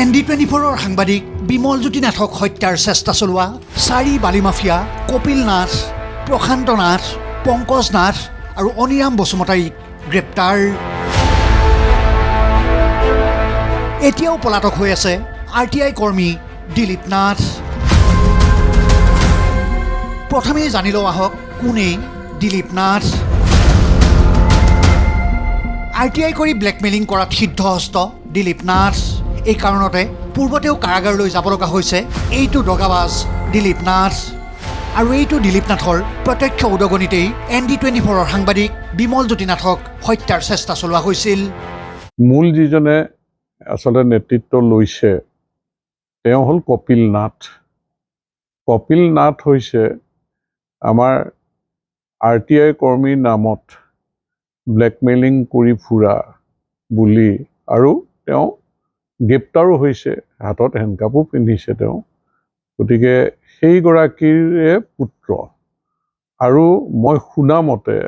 ND24 সাংবাদিক বিমল জ্যোতি নাথক হত্যাৰ চেষ্টা চলোৱা 4 বালি মাফিয়া কপিল নাথ, প্ৰশান্ত নাথ, পংকজ নাথ আৰু অনিৰাম বসুমতাৰীক গ্ৰেপ্তাৰ। এতিয়াও পলাতক হৈ আছে RTI কৰ্মী দিলীপ নাথ। প্ৰথমে জানি লওঁ আহক কোনে দিলীপ নাথ। RTI কৰি ব্লেকমেইলিং কৰাত সিদ্ধহস্ত দিলীপ নাথ। এই কাৰণতে পূৰ্বতেও কাৰাগাৰলৈ যাব লগা হৈছে এইটো দগাবাজ দিলীপ নাথ। আৰু এইটো দিলীপ নাথৰ প্ৰত্যক্ষ উদগনিতেই ND24 সাংবাদিক বিমল জ্যোতি নাথক হত্যাৰ চেষ্টা চলোৱা হৈছিল। মূল যিজনে আচলতে নেতৃত্ব লৈছে তেওঁ হ'ল কপিল নাথ। কপিল নাথ হৈছে আমাৰ RTI কৰ্মীৰ নামত ব্লেকমেইলিং কৰি ফুৰা বুলি আৰু তেওঁ গ্ৰেপ্তাৰো হৈছে, হাতত হেণ্ডকাপো পিন্ধিছে তেওঁ। গতিকে সেইগৰাকীৰে পুত্ৰ। আৰু মই শুনা মতে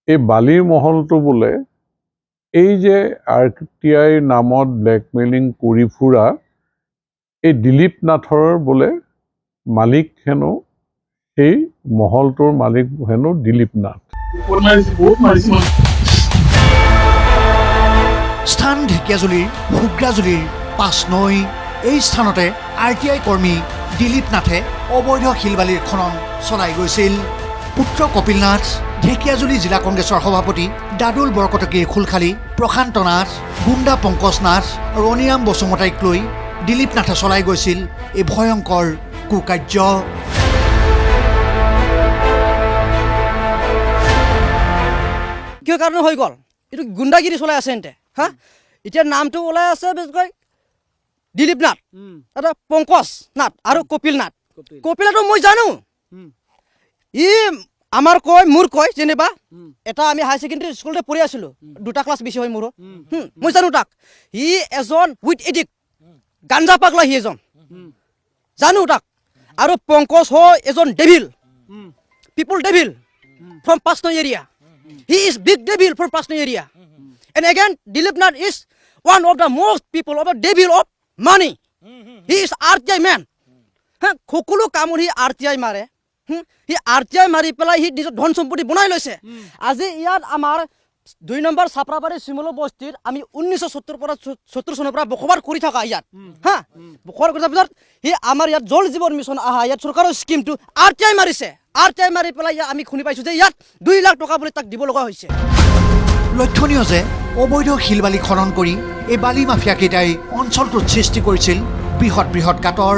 এই বালিৰ মহলটো বোলে এই যে RTI নামত ব্লেকমেইলিং কৰি ফুৰা এই দিলীপ নাথৰ বোলে মালিক হেনো, সেই মহলটোৰ মালিক হেনো দিলীপ নাথ। স্থান ঢেকিয়াজুলিৰ হুগ্ৰাজুলিৰ 5 নৈ। এই স্থানতে RTI কৰ্মী দিলীপ নাথে অবৈধ শিলবালিৰ খনন চলাই গৈছিল। পুত্ৰ কপিল নাথ, ঢেকিয়াজুলি জিলা কংগ্ৰেছৰ সভাপতি দাদুল বৰকটকীৰ খোলখালী, প্ৰশান্ত নাথ, গুণ্ডা পংকজ নাথ আৰু অনিৰাম বসুমতাৰীক লৈ দিলীপ নাথে চলাই গৈছিল এই ভয়ংকৰ কুকাৰ্য। কিয় কাৰণে হৈ গ'ল? এইটো গুণ্ডাগিৰি চলাই আছে এন্তে হা। এতিয়া নামটো ওলাই আছে বেছিকৈ দিলীপ নাথ, এটা পংকজ নাথ আৰু কপিল নাথ। কপিলটো মই জানো, ই আমাৰ কয় মোৰ কয় যেনিবা এটা আমি হাই ছেকেণ্ডেৰী স্কুলতে পঢ়ি আছিলোঁ, 2টা ক্লাছ বেছি হয় মোৰ। মই জানো তাক, সি এজন উইথ এডিক্ট, গাঞ্জা পাগলা সি এজন, জানো তাক। আৰু পংকজ হয় এজন ডেভিল, পিপল ডেভিল ফ্ৰম 5 নৈ area. He is big devil from Pasni area. And again, Dilip Nath is one of the most people of the devil of money. He is RTI man. Kokulu kamur he RTI mare. He RTI mari pelai he dhon sompoti bonai loise. Aji iyat amar 2 number সাপ্ৰাবাৰী শিমলু বস্তিৰ আমি 1970 চনৰ পৰা বখবাৰ কৰি থকা ইয়াত হা। বখবাৰ কৰাৰ পিছত সি আমাৰ ইয়াত জল জীৱন মিছন আহা ইয়াত চৰকাৰৰ স্কিমটো RTI মাৰিছে। RTI মাৰি পেলাই আমি শুনি পাইছোঁ যে ইয়াত 2 লাখ টকা বুলি তাক দিব লগা হৈছে। লক্ষণীয় যে অবৈধ শিলবালি খনন কৰি এই বালি মাফিয়াকেইটাই অঞ্চলটোত সৃষ্টি কৰিছিল বৃহৎ বৃহৎ গাঁতৰ।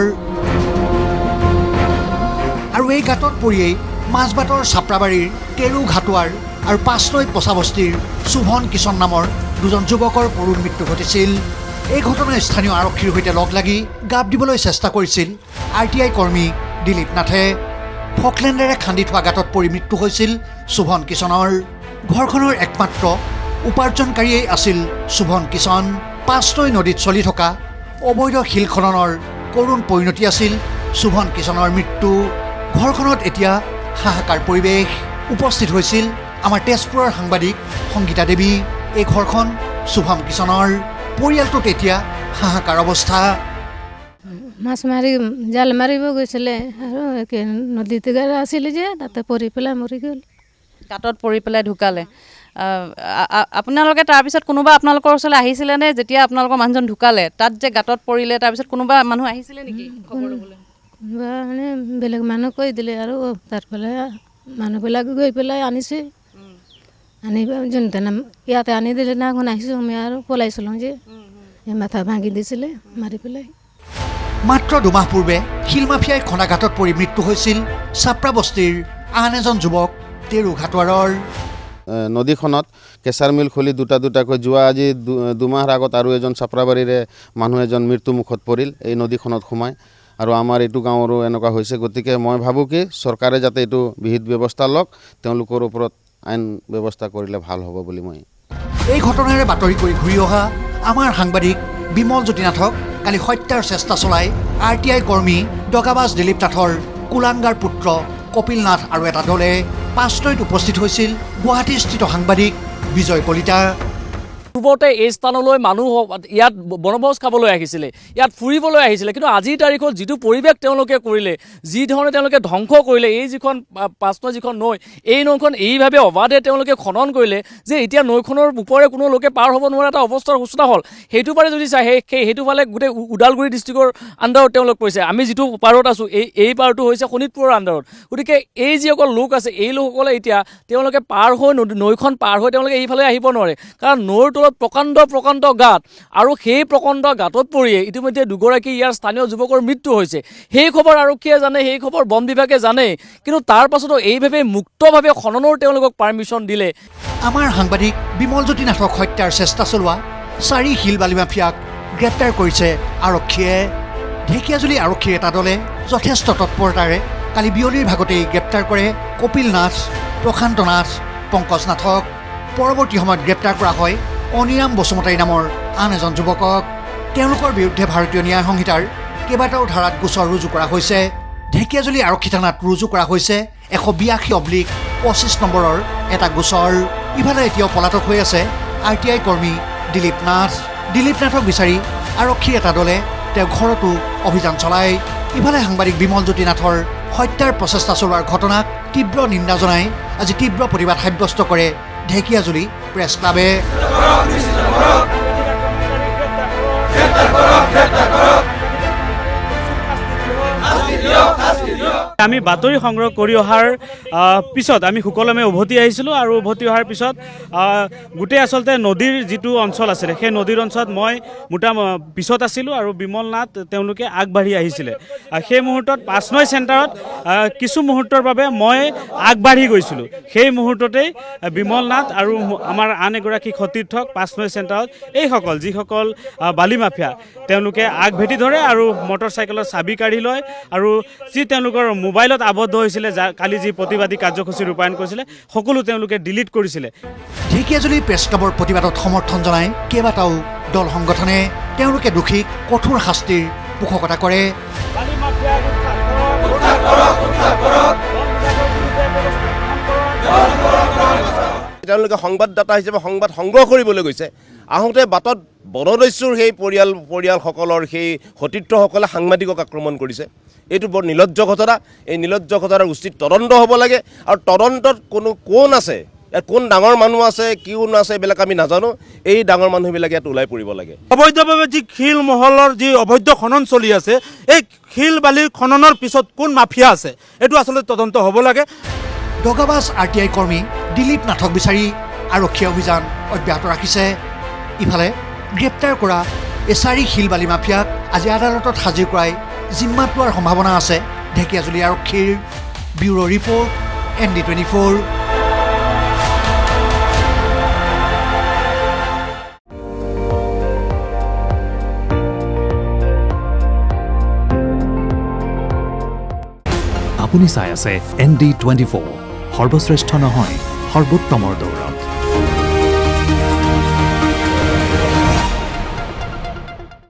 আৰু এই গাঁতত পৰিয়েই মাজবাটৰ চাপ্ৰাবাৰীৰ তেৰু ঘাটুৱাৰ আৰু 5 নৈ পচাবস্তিৰ শুভন কিষণ নামৰ 2জন যুৱকৰ কৰুণ মৃত্যু ঘটিছিল। এই ঘটনাৰ স্থানীয় আৰক্ষীৰ সৈতে লগ লাগি গাপ দিবলৈ চেষ্টা কৰিছিল RTI কৰ্মী দিলীপ নাথে। ফকলেণ্ডেৰে খান্দি থোৱা গাঁতত পৰি মৃত্যু হৈছিল শুভন কিষণৰ। ঘৰখনৰ একমাত্ৰ উপাৰ্জনকাৰীয়েই আছিল শুভন কিষণ। 5 নৈ নদীত চলি থকা অবৈধ শিল খননৰ কৰুণ পৰিণতি আছিল শুভন কিষণৰ মৃত্যু। ঘৰখনত এতিয়া হাহাকাৰ পৰিৱেশ। উপস্থিত হৈছিল আমাৰ তেজপুৰৰ সাংবাদিক সংগীতা দেৱী। এই ঘৰখন শুভম কিষণৰ। পৰিয়ালটোত এতিয়া হাহাকাৰ অৱস্থা। মাছ মাৰি জাল মাৰিব গৈছিলে আৰু নদীত আছিলে যে তাতে পৰি পেলাই মৰি গ'ল। গাঁতত পৰি পেলাই ঢুকালে। আপোনালোকে তাৰপিছত কোনোবা আপোনালোকৰ ওচৰলৈ আহিছিলে নে? যেতিয়া আপোনালোকৰ মানুহজন ঢুকালে তাত যে গাঁতত পৰিলে, তাৰপিছত কোনোবা মানুহ আহিছিলে নেকি খবৰ ল'বলৈ? মানে বেলেগ মানুহ কৈ দিলে আৰু তাৰফালে মানুহবিলাক গৈ পেলাই আনিছে। আনি যোনতেনে ইয়াতে আনি দিলে না এখন আহিছোঁ আমি আৰু পলাইছিলোঁ যে মাথা ভাঙি দিছিলে মাৰি পেলাই। মাত্ৰ 2 মাহ পূৰ্বে শিল মাফিয়াই খনা ঘাটত পৰি মৃত্যু হৈছিল চাপ্ৰা বস্তিৰ আন এজন যুৱক তেৰু ঘাটুৱাৰৰ। নদীখনত কেঁচাৰ মিল খুলি দুটাকৈ যোৱা আজি 2 মাহৰ আগত আৰু এজন চাপ্ৰাবাৰীৰে মানুহ এজন মৃত্যুমুখত পৰিল এই নদীখনত সোমাই। আৰু আমাৰ এইটো গাঁৱৰো এনেকুৱা হৈছে। গতিকে মই ভাবোঁ কি চৰকাৰে যাতে এইটো বিহিত ব্যৱস্থা লওক, তেওঁলোকৰ ওপৰত আইন ব্যৱস্থা কৰিলে ভাল হ'ব বুলি মই। এই ঘটনাৰে বাতৰি কৰি ঘূৰি অহা আমাৰ সাংবাদিক বিমল জ্যোতি নাথক কালি হত্যাৰ চেষ্টা চলাই RTI কৰ্মী দগাবাজ দিলীপ নাথৰ কুলাংগাৰ পুত্ৰ কপিল নাথ আৰু এটা দলে 5 নৈত উপস্থিত হৈছিল গুৱাহাটীস্থিত সাংবাদিক বিজয় কলিতা। পূৰ্বতে এই স্থানলৈ মানুহ ইয়াত বনভোজ খাবলৈ আহিছিলে, ইয়াত ফুৰিবলৈ আহিছিলে, কিন্তু আজিৰ তাৰিখত যিটো পৰিৱেশ তেওঁলোকে কৰিলে, যি ধৰণে তেওঁলোকে ধ্বংস কৰিলে, এই যিখন পাঁচনৈ যিখন নৈ, এই নৈখন এইভাৱে অবাধে তেওঁলোকে খনন কৰিলে যে এতিয়া নৈখনৰ ওপৰে কোনো লোকে পাৰ হ'ব নোৱাৰা এটা অৱস্থাৰ সূচনা হ'ল। সেইটো পাৰে যদি চাই সেইটো ফালে গোটেই ওদালগুৰি ডিষ্ট্ৰিক্টৰ আণ্ডাৰত তেওঁলোক পৰিছে। আমি যিটো পাৰত আছোঁ এই পাৰটো হৈছে শোণিতপুৰৰ আণ্ডাৰত। গতিকে এই যিসকল লোক আছে এই লোকসকলে এতিয়া তেওঁলোকে পাৰ হৈ নৈখন পাৰ হৈ তেওঁলোকে এইফালে আহিব নোৱাৰে, কাৰণ নৈৰ প্ৰকাণ্ড গাঁত, আৰু সেই প্ৰকাণ্ড গাঁতত পৰিয়ে ইতিমধ্যে দুগৰাকী ইয়াৰ স্থানীয় যুৱকৰ মৃত্যু হৈছে। সেই খবৰ আৰক্ষীয়ে জানে, সেই খবৰ বন বিভাগে জানে, কিন্তু তাৰ পাছতো এইভাৱে মুক্তভাৱে খননৰ তেওঁলোকক পাৰ্মিশ্যন দিলে। আমাৰ সাংবাদিক বিমলজ্যোতি নাথক হত্যাৰ চেষ্টা চলোৱা 4 শিল বালি মাফিয়াক গ্ৰেপ্তাৰ কৰিছে আৰক্ষীয়ে। ঢেকীয়াজুলি আৰক্ষীৰ এটা দলে যথেষ্ট তৎপৰতাৰে কালি বিয়লিৰ ভাগতেই গ্ৰেপ্তাৰ কৰে কপিল নাথ, প্ৰশান্ত নাথ, পংকজ নাথক। পৰৱৰ্তী সময়ত গ্ৰেপ্তাৰ কৰা হয় অনিৰাম বসুমতাৰী নামৰ আন এজন যুৱকক। তেওঁলোকৰ বিৰুদ্ধে ভাৰতীয় ন্যায় সংহিতাৰ কেইবাটাও ধাৰাত গোচৰ ৰুজু কৰা হৈছে। ঢেকীয়াজুলি আৰক্ষী থানাত ৰুজু কৰা হৈছে 182/25 নম্বৰৰ এটা গোচৰ। ইফালে এতিয়াও পলাতক হৈ আছে RTI কৰ্মী দিলীপ নাথ। দিলীপ নাথক বিচাৰি আৰক্ষীৰ এটা দলে তেওঁ ঘৰতো অভিযান চলায়। ইফালে সাংবাদিক বিমলজ্যোতি নাথৰ হত্যাৰ প্ৰচেষ্টা চলোৱাৰ ঘটনাক তীব্ৰ নিন্দা জনাই আজি তীব্ৰ প্ৰতিবাদ সাব্যস্ত কৰে ঢেকীয়াজুলি প্ৰেছ ক্লাবে। আমি বাতৰি সংগ্ৰহ কৰি অহাৰ পিছত আমি সুকলমে উভতি আহিছিলোঁ, আৰু উভতি অহাৰ পিছত গোটেই আচলতে নদীৰ যিটো অঞ্চল আছিলে সেই নদীৰ অঞ্চলত মই পিছত আছিলোঁ আৰু বিমল নাথ তেওঁলোকে আগবাঢ়ি আহিছিলে। সেই মুহূৰ্তত পাঁচনৈ চেণ্টাৰত কিছু মুহূৰ্তৰ বাবে মই আগবাঢ়ি গৈছিলোঁ। সেই মুহূৰ্ততেই বিমল নাথ আৰু আমাৰ আন এগৰাকী সতীৰ্থক পাঁচনৈ চেণ্টাৰত এইসকল যিসকল বালি মাফিয়া তেওঁলোকে আগভেটি ধৰে আৰু মটৰ চাইকেলৰ চাবি কাঢ়ি লয়, আৰু যি তেওঁলোকৰ মোবাইলত আবদ্ধ হৈছিলে, কালি যি প্ৰতিবাদী কাৰ্যসূচী ৰূপায়ণ কৰিছিলে সকলো তেওঁলোকে ডিলিট কৰিছিলে। ঢেকীয়াজুলি প্ৰেছ ক্লাবৰ প্ৰতিবাদত সমৰ্থন জনাই কেইবাটাও দল সংগঠনে তেওঁলোকে দোষীক কঠোৰ শাস্তিৰ পোষকতা কৰে। তেওঁলোকে সংবাদদাতা হিচাপে সংবাদ সংগ্ৰহ কৰিবলৈ গৈছে, আহোঁতে বাটত বনদস্যুৰ সেই পৰিয়ালসকলৰ সেই সতীৰ্থসকলে সাংবাদিকক আক্ৰমণ কৰিছে। এইটো বৰ নিলজ্জ ঘটনা। এই নিলজ্জ ঘটনাৰ উচিত তদন্ত হ'ব লাগে, আৰু তদন্তত কোন আছে, ইয়াত কোন ডাঙৰ মানুহ আছে, কোন আছে, এইবিলাক আমি নাজানো। এই ডাঙৰ মানুহবিলাক ইয়াত ওলাই পৰিব লাগে। অবৈধভাৱে যি শিল মহলৰ যি অবৈধ খনন চলি আছে, এই শিল বালিৰ খননৰ পিছত কোন মাফিয়া আছে এইটো আচলতে তদন্ত হ'ব লাগে। দগাবাজ RTI কৰ্মী দিলীপ নাথক বিচাৰি আৰক্ষীয়ে অভিযান অব্যাহত ৰাখিছে। ইফালে গ্ৰেপ্তাৰ কৰা 4 শিল বালি মাফিয়াক আজি আদালতত হাজিৰ কৰাই জিম্মাত লোৱাৰ সম্ভাৱনা আছে ঢেকীয়াজুলি আৰক্ষীৰ। Bureau' report ND24। আপুনি চাই আছে ND24, সৰ্বশ্ৰেষ্ঠ নহয় সৰ্বোত্তমৰ দৌৰত।